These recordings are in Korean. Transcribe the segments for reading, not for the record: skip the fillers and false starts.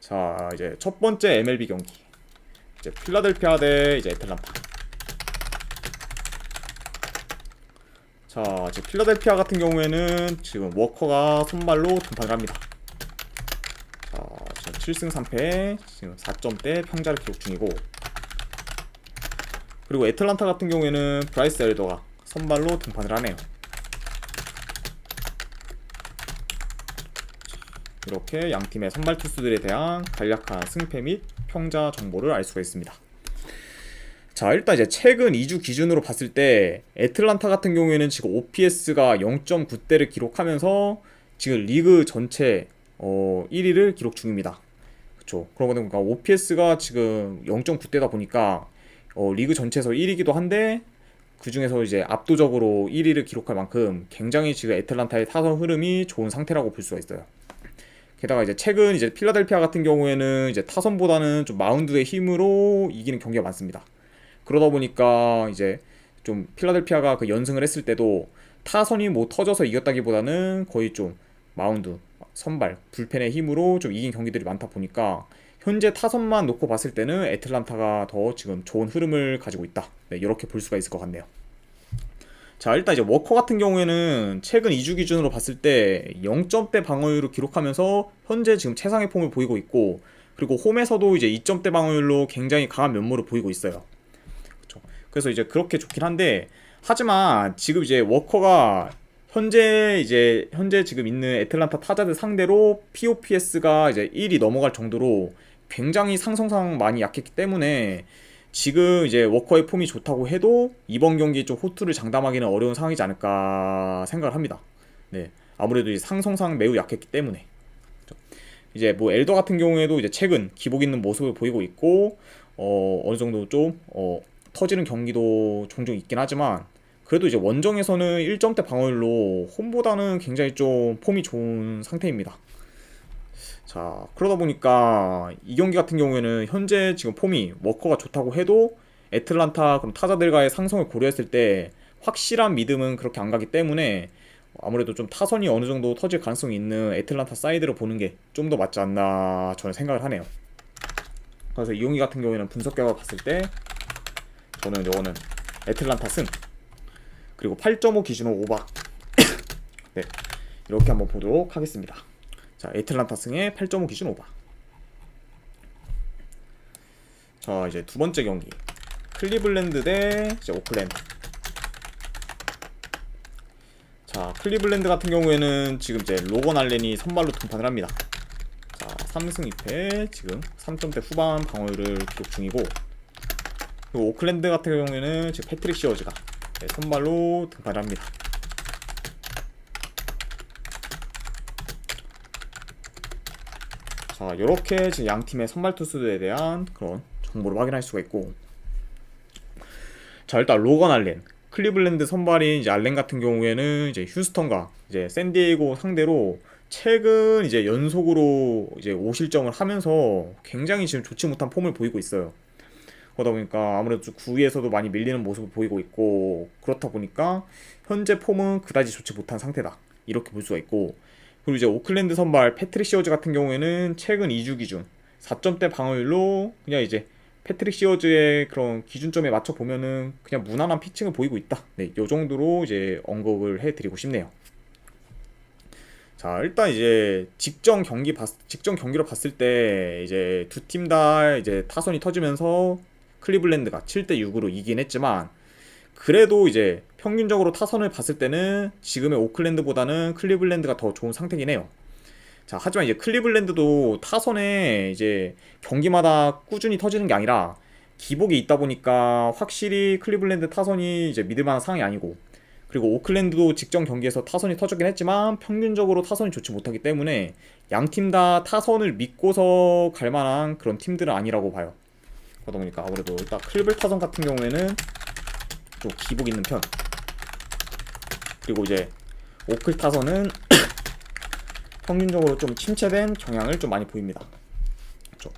자, 이제 첫 번째 MLB 경기. 이제 필라델피아 대 이제 애틀란타. 자, 이제 필라델피아 같은 경우에는 지금 워커가 선발로 등판을 합니다. 자, 지금 7승 3패, 지금 4점대 평자를 기록 중이고, 그리고 애틀란타 같은 경우에는 브라이스 엘더가 선발로 등판을 하네요. 이렇게 양팀의 선발 투수들에 대한 간략한 승패 및 평자 정보를 알 수가 있습니다. 자, 일단 이제 최근 2주 기준으로 봤을 때 애틀란타 같은 경우에는 지금 OPS가 0.9대를 기록하면서 지금 리그 전체 1위를 기록 중입니다. 그렇죠. 그러고 보니까 OPS가 지금 0.9대다 보니까 리그 전체에서 1위기도 한데 그 중에서 이제 압도적으로 1위를 기록할 만큼 굉장히 지금 애틀란타의 타선 흐름이 좋은 상태라고 볼 수가 있어요. 게다가 이제 최근 이제 필라델피아 같은 경우에는 이제 타선보다는 좀 마운드의 힘으로 이기는 경기가 많습니다. 그러다 보니까 이제 좀 필라델피아가 그 연승을 했을 때도 타선이 뭐 터져서 이겼다기보다는 거의 좀 마운드, 선발, 불펜의 힘으로 좀 이긴 경기들이 많다 보니까 현재 타선만 놓고 봤을 때는 애틀란타가 더 지금 좋은 흐름을 가지고 있다. 네, 이렇게 볼 수가 있을 것 같네요. 자, 일단 이제 워커 같은 경우에는 최근 2주 기준으로 봤을 때 0점대 방어율을 기록하면서 현재 지금 최상의 폼을 보이고 있고, 그리고 홈에서도 이제 2점대 방어율로 굉장히 강한 면모를 보이고 있어요. 그렇죠. 그래서 이제 그렇게 좋긴 한데, 하지만 지금 이제 워커가 현재 지금 있는 애틀란타 타자들 상대로 POPS가 이제 1이 넘어갈 정도로 굉장히 상성상 많이 약했기 때문에 지금 이제 워커의 폼이 좋다고 해도 이번 경기에 좀 호투를 장담하기는 어려운 상황이지 않을까 생각을 합니다. 네, 아무래도 이 상성상 매우 약했기 때문에. 이제 뭐 엘더 같은 경우에도 이제 최근 기복 있는 모습을 보이고 있고, 어느 정도 좀 터지는 경기도 종종 있긴 하지만, 그래도 이제 원정에서는 1점대 방어율로 홈보다는 굉장히 좀 폼이 좋은 상태입니다. 자, 그러다 보니까 이 경기 같은 경우에는 현재 지금 폼이 워커가 좋다고 해도 애틀란타 그럼 타자들과의 상성을 고려했을 때 확실한 믿음은 그렇게 안 가기 때문에 아무래도 좀 타선이 어느 정도 터질 가능성이 있는 애틀란타 사이드를 보는 게 좀 더 맞지 않나 저는 생각을 하네요. 그래서 이 경기 같은 경우에는 분석 결과 봤을 때 저는 이거는 애틀란타 승, 그리고 8.5 기준으로 오바. 네, 이렇게 한번 보도록 하겠습니다. 자, 애틀란타 승의 8.5 기준 오바. 자, 이제 두 번째 경기 클리블랜드 대 이제 오클랜드. 자, 클리블랜드 같은 경우에는 지금 이제 로건 알렌이 선발로 등판을 합니다. 자, 3승 2패, 지금 3점대 후반 방어율을 기록 중이고, 그리고 오클랜드 같은 경우에는 지금 패트릭 시어즈가 선발로 등판을 합니다. 자, 이렇게 지금 양 팀의 선발 투수들에 대한 그런 정보를 확인할 수가 있고, 자, 일단 로건 알렌, 클리블랜드 선발인 이제 알렌 같은 경우에는 이제 휴스턴과 이제 샌디에이고 상대로 최근 이제 연속으로 이제 5실점을 하면서 굉장히 지금 좋지 못한 폼을 보이고 있어요. 그러다 보니까 아무래도 9위에서도 많이 밀리는 모습을 보이고 있고, 그렇다 보니까 현재 폼은 그다지 좋지 못한 상태다, 이렇게 볼 수가 있고, 그리고 이제 오클랜드 선발 패트릭 시어즈 같은 경우에는 최근 2주 기준 4점대 방어율로 그냥 이제 패트릭 시어즈의 그런 기준점에 맞춰 보면은 그냥 무난한 피칭을 보이고 있다. 네, 요 정도로 이제 언급을 해드리고 싶네요. 자, 일단 이제 직전 경기로 봤을 때 이제 두 팀 다 이제 타선이 터지면서 클리블랜드가 7대6으로 이긴 했지만, 그래도 이제 평균적으로 타선을 봤을 때는 지금의 오클랜드보다는 클리블랜드가 더 좋은 상태긴 해요. 자, 하지만 이제 클리블랜드도 타선에 이제 경기마다 꾸준히 터지는 게 아니라 기복이 있다 보니까 확실히 클리블랜드 타선이 이제 믿을 만한 상황이 아니고, 그리고 오클랜드도 직전 경기에서 타선이 터졌긴 했지만 평균적으로 타선이 좋지 못하기 때문에 양 팀 다 타선을 믿고서 갈 만한 그런 팀들은 아니라고 봐요. 그러다 보니까 아무래도 일단 클리블 타선 같은 경우에는 좀 기복 있는 편, 그리고 이제 오클 타선은 평균적으로 좀 침체된 경향을 좀 많이 보입니다. 그렇죠.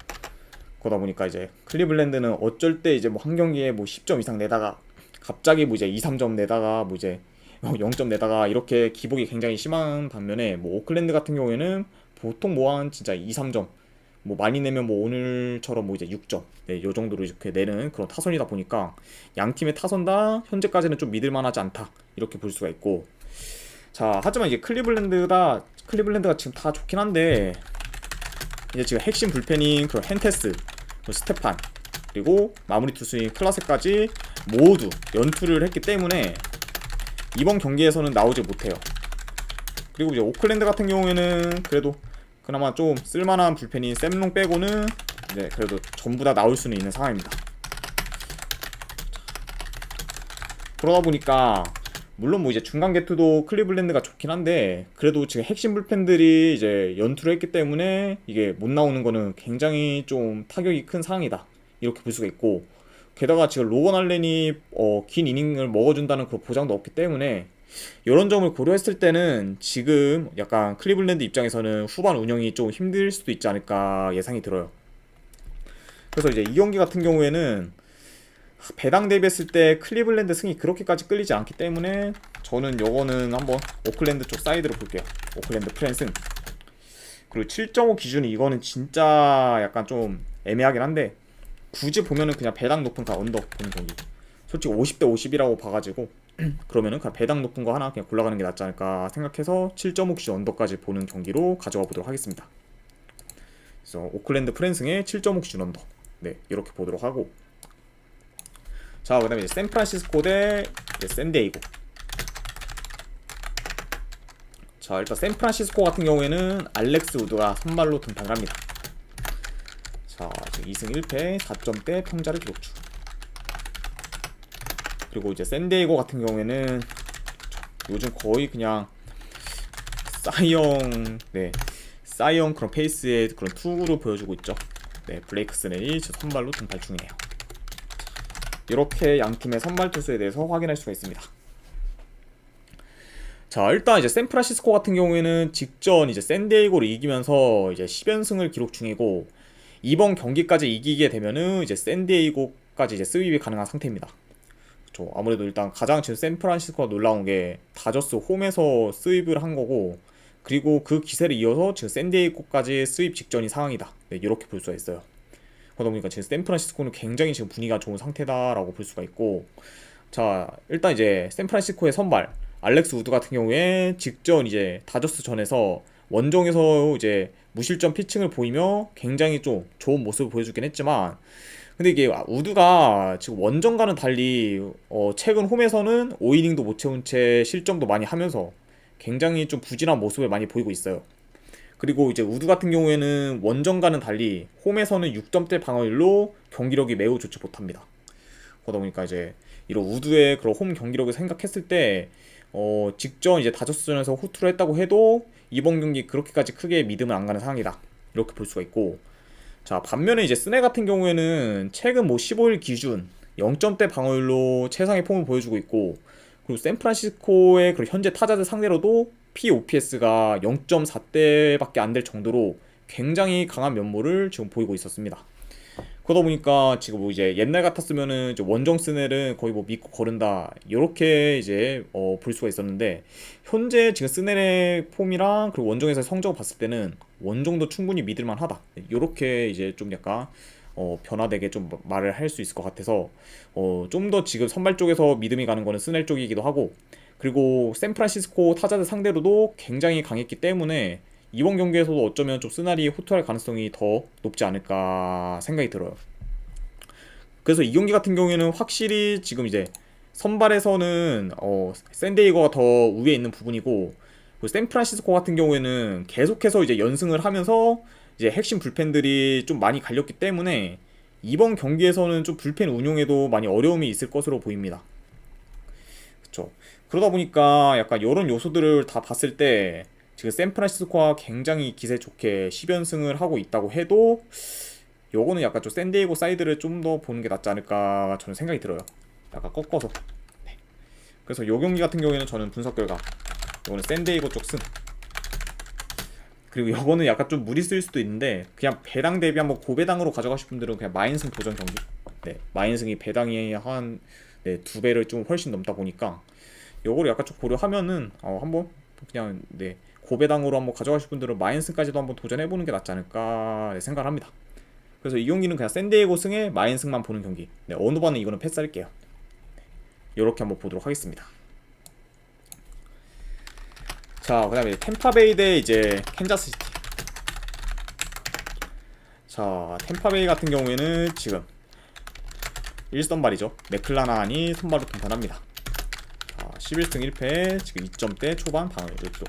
그러다 보니까 이제 클리블랜드는 어쩔 때 이제 뭐 한 경기에 뭐 10점 이상 내다가 갑자기 뭐 이제 2, 3점 내다가 뭐 이제 0점 내다가 이렇게 기복이 굉장히 심한 반면에, 뭐 오클랜드 같은 경우에는 보통 뭐 한 진짜 2, 3점 뭐 많이 내면 뭐 오늘처럼 뭐 이제 6점 네, 요 정도로 이렇게 내는 그런 타선이다 보니까 양 팀의 타선 다 현재까지는 좀 믿을만하지 않다 이렇게 볼 수가 있고. 자, 하지만 이제 클리블랜드가 지금 다 좋긴 한데 이제 지금 핵심 불펜인 그런 헨테스, 스테판, 그리고 마무리 투수인 클라세까지 모두 연투를 했기 때문에 이번 경기에서는 나오지 못해요. 그리고 이제 오클랜드 같은 경우에는 그래도 그나마 좀 쓸만한 불펜인 샘롱 빼고는 이제 그래도 전부 다 나올 수는 있는 상황입니다. 그러다 보니까 물론 뭐 이제 중간 게투도 클리블랜드가 좋긴 한데 그래도 지금 핵심 불펜들이 이제 연투를 했기 때문에 이게 못 나오는 거는 굉장히 좀 타격이 큰 상황이다 이렇게 볼 수가 있고, 게다가 지금 로건 알렌이 긴 이닝을 먹어준다는 그런 보장도 없기 때문에 이런 점을 고려했을 때는 지금 약간 클리블랜드 입장에서는 후반 운영이 좀 힘들 수도 있지 않을까 예상이 들어요. 그래서 이제 이 경기 같은 경우에는 배당 대비했을 때 클리블랜드 승이 그렇게까지 끌리지 않기 때문에 저는 요거는 한번 오클랜드 쪽 사이드로 볼게요. 오클랜드 프랜승. 그리고 7.5 기준이 이거는 진짜 약간 좀 애매하긴 한데 굳이 보면은 그냥 배당 높은 가 언더 보는 경기. 솔직히 50대 50이라고 봐가지고 그러면은 그냥 배당 높은 거 하나 그냥 골라가는 게 낫지 않을까 생각해서 7.5 기준 언더까지 보는 경기로 가져가 보도록 하겠습니다. 그래서 오클랜드 프랜승의 7.5 기준 언더. 네, 이렇게 보도록 하고. 자, 그 다음에 이제 샌프란시스코 대 샌디에이고. 자, 일단 샌프란시스코 같은 경우에는 알렉스 우드가 선발로 등판을 합니다. 자, 지금 2승 1패 4점대 평자를 기록 중. 그리고 이제 샌디에이고 같은 경우에는 요즘 거의 그냥 사이영 그런 페이스의 그런 투구를 보여주고 있죠. 네, 블레이크 스넬이 선발로 등판 중이에요. 이렇게 양 팀의 선발 투수에 대해서 확인할 수가 있습니다. 자, 일단 이제 샌프란시스코 같은 경우에는 직전 이제 샌디에이고를 이기면서 이제 10연승을 기록 중이고, 이번 경기까지 이기게 되면은 이제 샌디에이고까지 이제 스윕이 가능한 상태입니다. 그렇죠. 아무래도 일단 가장 지금 샌프란시스코가 놀라운 게 다저스 홈에서 스윕을 한 거고, 그리고 그 기세를 이어서 지금 샌디에이고까지 스윕 직전인 상황이다. 네, 이렇게 볼 수가 있어요. 그러다 보니까 지금 샌프란시스코는 굉장히 지금 분위기가 좋은 상태다라고 볼 수가 있고, 자, 일단 이제 샌프란시스코의 선발 알렉스 우드 같은 경우에 직전 이제 다저스 전에서 원정에서 이제 무실점 피칭을 보이며 굉장히 좀 좋은 모습을 보여주긴 했지만, 근데 이게 우드가 지금 원정과는 달리 최근 홈에서는 5이닝도 못 채운 채 실점도 많이 하면서 굉장히 좀 부진한 모습을 많이 보이고 있어요. 그리고 이제 우드 같은 경우에는 원정과는 달리 홈에서는 6점대 방어율로 경기력이 매우 좋지 못합니다. 그러다 보니까 이제 이런 우드의 그런 홈 경기력을 생각했을 때 직전 이제 다저스전에서 호투를 했다고 해도 이번 경기 그렇게까지 크게 믿음은 안 가는 상황이다 이렇게 볼 수가 있고, 자, 반면에 이제 스네 같은 경우에는 최근 뭐 15일 기준 0점대 방어율로 최상의 폼을 보여주고 있고, 그리고 샌프란시스코의 그 현재 타자들 상대로도 POPS가 0.4대밖에 안 될 정도로 굉장히 강한 면모를 지금 보이고 있었습니다. 그러다 보니까 지금 뭐 이제 옛날 같았으면은 이제 원정 스넬은 거의 뭐 믿고 거른다 이렇게 이제 볼 수가 있었는데, 현재 지금 스넬의 폼이랑 그리고 원정에서 성적을 봤을 때는 원정도 충분히 믿을만 하다 이렇게 이제 좀 약간 변화되게 좀 말을 할 수 있을 것 같아서 좀 더 지금 선발 쪽에서 믿음이 가는 거는 스넬 쪽이기도 하고, 그리고 샌프란시스코 타자들 상대로도 굉장히 강했기 때문에 이번 경기에서도 어쩌면 좀 스날이 호투할 가능성이 더 높지 않을까 생각이 들어요. 그래서 이 경기 같은 경우에는 확실히 지금 이제 선발에서는 샌디에이고가 더 위에 있는 부분이고, 샌프란시스코 같은 경우에는 계속해서 이제 연승을 하면서 이제 핵심 불펜들이 좀 많이 갈렸기 때문에 이번 경기에서는 좀 불펜 운용에도 많이 어려움이 있을 것으로 보입니다. 그렇죠. 그러다 보니까 약간 이런 요소들을 다 봤을 때 지금 샌프란시스코가 굉장히 기세 좋게 10연승을 하고 있다고 해도 요거는 약간 좀 샌디에이고 사이드를 좀 더 보는 게 낫지 않을까 저는 생각이 들어요. 약간 꺾어서. 네. 그래서 요 경기 같은 경우에는 저는 분석 결과 요거는 샌디에이고 쪽 승. 그리고 요거는 약간 좀 무리 쓸 수도 있는데 그냥 배당 대비 한번 고배당으로 가져가실 분들은 그냥 마인승 도전 경기. 네. 마인승이 배당이 한 2배를 좀 훨씬 넘다 보니까 요거를 약간 좀 고려하면은 한번 그냥 고배당으로 한번 가져가실 분들은 마인승까지도 한번 도전해보는 게 낫지 않을까 생각을 합니다. 그래서 이 경기는 그냥 샌디에고 승에 마인승만 보는 경기. 네, 어느 반은 이거는 패스할게요. 이렇게 한번 보도록 하겠습니다. 자, 그 다음에 템파베이 대 이제 캔자스시티. 자, 템파베이 같은 경우에는 지금 1선발이죠. 맥클라난이 선발로 등판합니다. 자, 11승 1패, 지금 2점대 초반 방어율 이렇게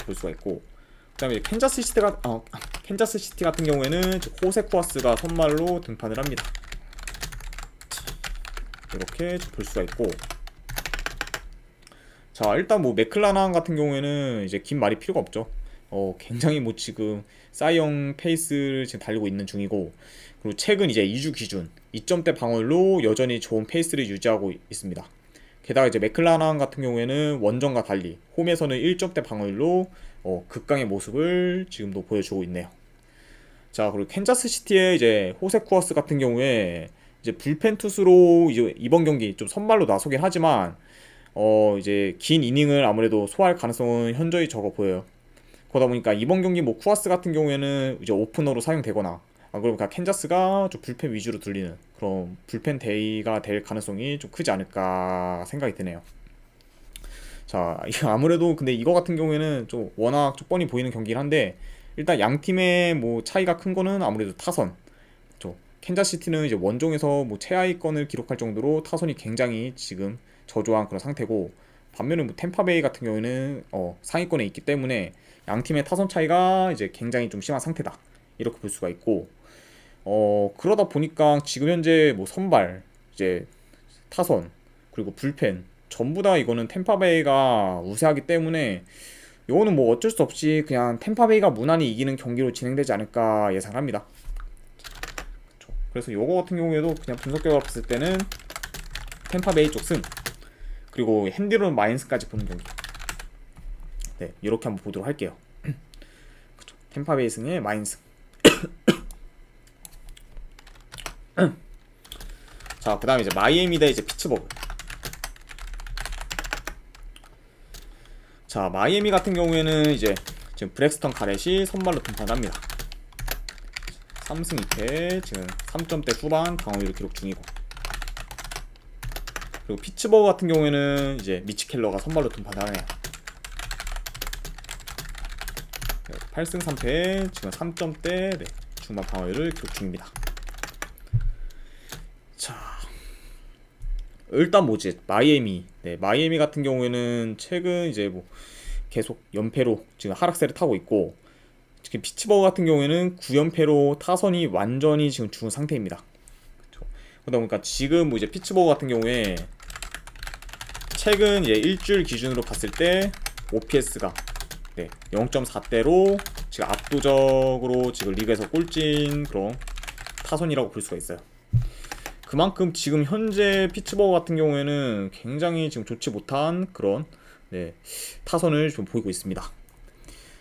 볼 수가 있고, 그 다음에 캔자스시티 같은 경우에는 호세 쿠아스가 선발로 등판을 합니다. 이렇게 볼 수가 있고, 자, 일단 뭐 맥클라난 같은 경우에는 이제 긴 말이 필요가 없죠. 굉장히 뭐 지금 사이영 페이스를 지금 달리고 있는 중이고, 그리고 최근 이제 2주 기준 2점대 방어율로 여전히 좋은 페이스를 유지하고 있습니다. 게다가 이제 맥클라난 같은 경우에는 원정과 달리 홈에서는 1점대 방어율로 극강의 모습을 지금도 보여주고 있네요. 자, 그리고 캔자스시티의 이제 호세 쿠아스 같은 경우에 이제 불펜 투수로 이제 이번 경기 좀 선발로 나서긴 하지만 이제 긴 이닝을 아무래도 소화할 가능성은 현저히 적어 보여요. 그러다 보니까 이번 경기 뭐 쿠아스 같은 경우에는 이제 오프너로 사용되거나, 그러니까 캔자스가 좀 불펜 위주로 돌리는 그런 불펜 데이가 될 가능성이 좀 크지 않을까 생각이 드네요. 자, 아무래도 근데 이거 같은 경우에는 좀 워낙 좀 뻔히 보이는 경기긴 한데, 일단 양 팀의 뭐 차이가 큰 거는 아무래도 타선. 캔자스시티는 이제 원종에서 뭐 최하위권을 기록할 정도로 타선이 굉장히 지금 저조한 그런 상태고, 반면에 뭐 템파베이 같은 경우에는 상위권에 있기 때문에 양 팀의 타선 차이가 이제 굉장히 좀 심한 상태다, 이렇게 볼 수가 있고, 그러다 보니까 지금 현재 뭐 선발, 이제 타선, 그리고 불펜 전부 다 이거는 템파베이가 우세하기 때문에 이거는 뭐 어쩔 수 없이 그냥 템파베이가 무난히 이기는 경기로 진행되지 않을까 예상합니다. 그래서 요거 같은 경우에도 그냥 분석 결과 봤을 때는 템파베이 쪽 승, 그리고 핸디론 마인스까지 보는 경기. 네, 이렇게 한번 보도록 할게요. 그쵸. 템파베이 승에 마인스. 자, 그 다음에 이제 마이애미 대 이제 피츠버그. 자, 마이애미 같은 경우에는 이제 지금 브렉스턴 가렛이 선발로 등판합니다. 3승 2패, 지금 3점대 후반 방어율 기록 중이고, 그리고 피츠버그 같은 경우에는 이제 미치 켈러가 선발로 등판하네요. 8승 3패, 지금 3점대 네, 중반 방어율을 기록 중입니다. 자, 일단 뭐지, 마이애미. 네, 마이애미 같은 경우에는 최근 이제 뭐 계속 연패로 지금 하락세를 타고 있고, 특히 피츠버그 같은 경우에는 9연패로 타선이 완전히 지금 죽은 상태입니다. 그렇죠. 그러다 보니까 지금 뭐 이제 피츠버그 같은 경우에 최근 이제 일주일 기준으로 봤을 때 OPS가 네, 0.4대로 지금 압도적으로 지금 리그에서 꼴찌인 그런 타선이라고 볼 수가 있어요. 그만큼 지금 현재 피츠버그 같은 경우에는 굉장히 지금 좋지 못한 그런 네, 타선을 좀 보이고 있습니다.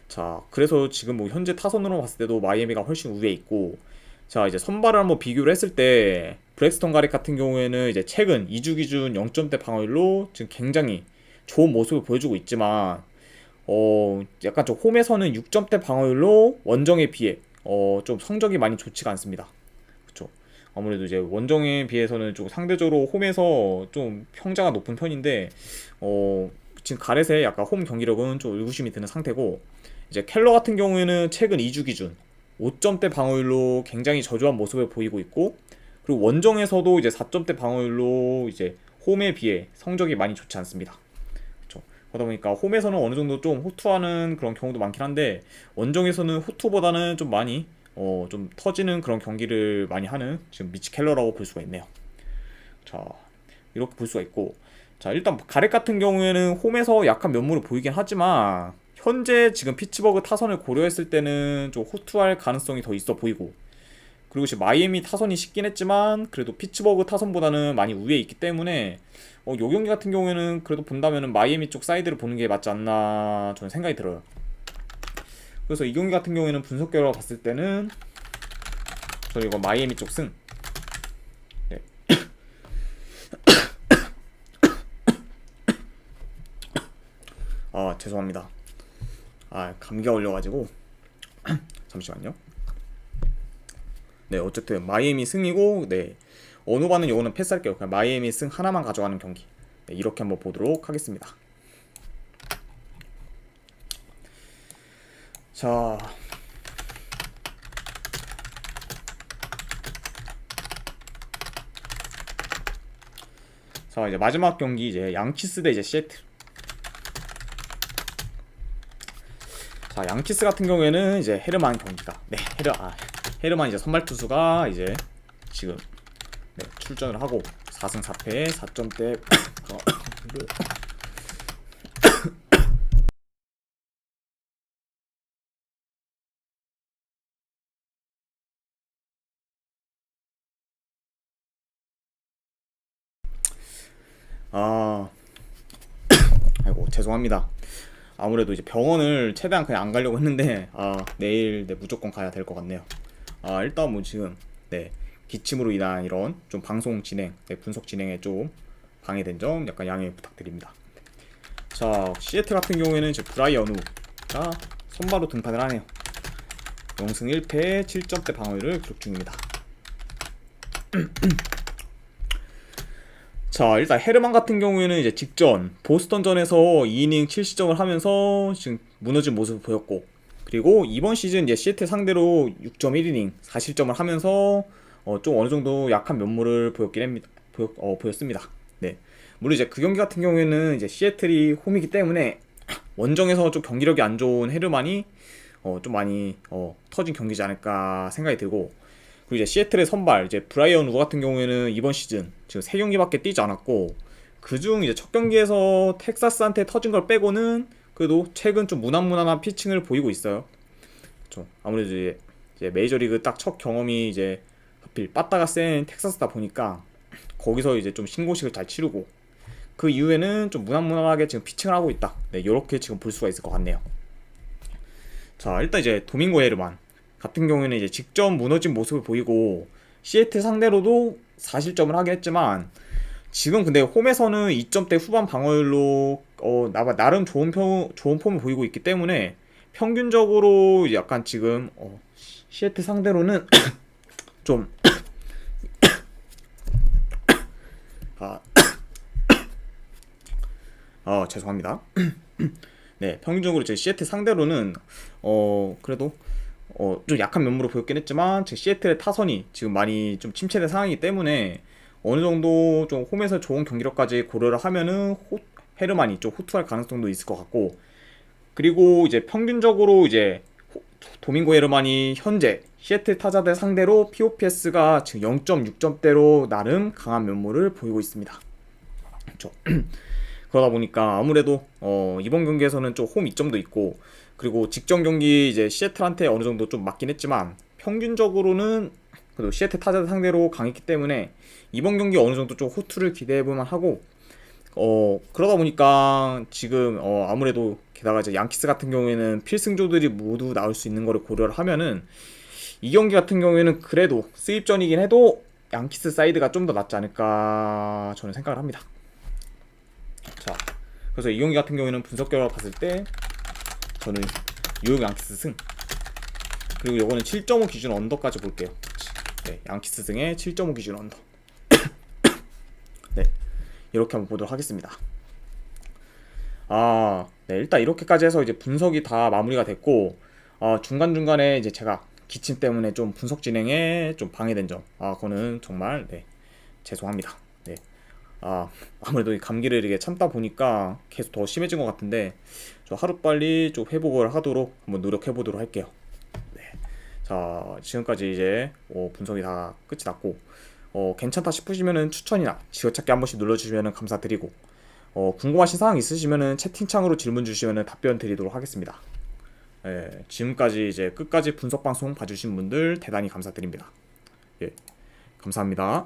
자, 그래서 지금 뭐 현재 타선으로 봤을 때도 마이애미가 훨씬 우위에 있고, 자, 이제 선발을 한번 비교를 했을 때 브렉스턴 가렛 같은 경우에는 이제 최근 2주 기준 0점대 방어율로 지금 굉장히 좋은 모습을 보여주고 있지만, 약간 좀 홈에서는 6점대 방어율로 원정에 비해 좀 성적이 많이 좋지가 않습니다. 그쵸. 아무래도 이제 원정에 비해서는 좀 상대적으로 홈에서 좀 평자가 높은 편인데, 지금 가렛의 약간 홈 경기력은 좀 의구심이 드는 상태고, 이제 켈러 같은 경우에는 최근 2주 기준 5점대 방어율로 굉장히 저조한 모습을 보이고 있고, 그리고 원정에서도 이제 4점대 방어율로 이제 홈에 비해 성적이 많이 좋지 않습니다. 그렇죠. 그러다 보니까 홈에서는 어느 정도 좀 호투하는 그런 경우도 많긴 한데, 원정에서는 호투보다는 좀 많이 좀 터지는 그런 경기를 많이 하는 지금 미치 켈러라고 볼 수가 있네요. 자, 이렇게 볼 수가 있고, 자, 일단 가렛 같은 경우에는 홈에서 약간 면모를 보이긴 하지만 현재 지금 피츠버그 타선을 고려했을 때는 좀 호투할 가능성이 더 있어 보이고, 그리고 지금 마이애미 타선이 쉽긴 했지만 그래도 피츠버그 타선보다는 많이 우위에 있기 때문에 요 경기 같은 경우에는 그래도 본다면은 마이애미 쪽 사이드를 보는 게 맞지 않나 저는 생각이 들어요. 그래서 이 경기 같은 경우에는 분석 결과 봤을 때는 저는 이거 마이애미 쪽 승. 네. 죄송합니다. 감기가 걸려가지고 잠시만요. 네, 어쨌든 마이애미 승이고, 네, 어누바는 요거는 패스할게요. 그냥 마이애미 승 하나만 가져가는 경기. 네, 이렇게 한번 보도록 하겠습니다. 자, 이제 마지막 경기, 이제 양키스 대 이제 시애틀. 자, 양키스 같은 경우에는 이제 헤르만 경기가, 네, 헤르만 이제 선발 투수가 이제 지금, 네, 출전을 하고 4승 4패에 4점대 아이고 죄송합니다. 아무래도 이제 병원을 최대한 그냥 안 가려고 했는데 내일 네, 무조건 가야 될 것 같네요. 일단 뭐 지금 네, 기침으로 인한 이런 좀 방송 진행, 네, 분석 진행에 좀 방해된 점 약간 양해 부탁드립니다. 자, 시애틀 같은 경우에는 이제 브라이언 우가 선발로 등판을 하네요. 0승 1패 7점대 방어율을 기록 중입니다. 자, 일단 헤르만 같은 경우에는 이제 직전 보스턴전에서 2이닝 7실점을 하면서 지금 무너진 모습을 보였고, 그리고 이번 시즌 이제 시애틀 상대로 6.1이닝 4실점을 하면서 좀 어느 정도 약한 면모를 보였습니다. 네. 물론 이제 그 경기 같은 경우에는 이제 시애틀이 홈이기 때문에 원정에서 좀 경기력이 안 좋은 헤르만이 좀 많이 터진 경기지 않을까 생각이 들고, 그리고 이제 시애틀의 선발 이제 브라이언 우 같은 경우에는 이번 시즌 지금 3경기밖에 뛰지 않았고, 그중 이제 첫 경기에서 텍사스한테 터진 걸 빼고는 그래도 최근 좀 무난무난한 피칭을 보이고 있어요. 그렇죠. 아무래도 이제 메이저리그 딱 첫 경험이 이제 하필 빠따가 센 텍사스다 보니까 거기서 이제 좀 신고식을 잘 치르고, 그 이후에는 좀 무난무난하게 지금 피칭을 하고 있다. 네, 이렇게 지금 볼 수가 있을 것 같네요. 자, 일단 이제 도밍고 헤르만 같은 경우에는 이제 직접 무너진 모습을 보이고, 시애틀 상대로도 4실점을 하긴 했지만 지금 근데 홈에서는 2점대 후반 방어율로 나름 좋은 폼을 보이고 있기 때문에 평균적으로 약간 지금 시애틀 상대로는 좀 죄송합니다. 네, 평균적으로 이제 시애틀 상대로는 그래도 좀 약한 면모로 보였긴 했지만 제 시애틀의 타선이 지금 많이 좀 침체된 상황이기 때문에 어느 정도 좀 홈에서 좋은 경기력까지 고려를 하면은 헤르만이 좀 호투할 가능성도 있을 것 같고, 그리고 이제 평균적으로 이제 도밍고 헤르만이 현재 시애틀 타자들 상대로 POPS가 지금 0.6점대로 나름 강한 면모를 보이고 있습니다. 그렇죠. 그러다 보니까 아무래도 이번 경기에서는 좀 홈 2점도 있고, 그리고 직전 경기 이제 시애틀한테 어느 정도 좀 맞긴 했지만 평균적으로는 그래도 시애틀 타자들 상대로 강했기 때문에 이번 경기 어느 정도 좀 호투를 기대해볼만 하고, 그러다 보니까 지금 아무래도 게다가 이제 양키스 같은 경우에는 필승조들이 모두 나올 수 있는 거를 고려를 하면은 이 경기 같은 경우에는 그래도 수입전이긴 해도 양키스 사이드가 좀 더 낫지 않을까 저는 생각을 합니다. 자, 그래서 이 경기 같은 경우에는 분석 결과 봤을 때 저는 뉴욕 양키스 승, 그리고 요거는 7.5 기준 언더까지 볼게요. 네, 양키스 승에 7.5 기준 언더. 네, 이렇게 한번 보도록 하겠습니다. 네, 일단 이렇게까지 해서 이제 분석이 다 마무리가 됐고, 중간중간에 이제 제가 기침 때문에 좀 분석 진행에 좀 방해된 점, 그거는 정말 네, 죄송합니다. 네. 아무래도 이 감기를 이렇게 참다 보니까 계속 더 심해진 것 같은데, 저 하루빨리 좀 회복을 하도록 한번 노력해 보도록 할게요. 네. 자, 지금까지 이제 분석이 다 끝이 났고, 괜찮다 싶으시면은 추천이나 지어찾기 한 번씩 눌러주시면 감사드리고, 궁금하신 사항 있으시면은 채팅창으로 질문 주시면 답변 드리도록 하겠습니다. 예, 지금까지 이제 끝까지 분석 방송 봐주신 분들 대단히 감사드립니다. 예, 감사합니다.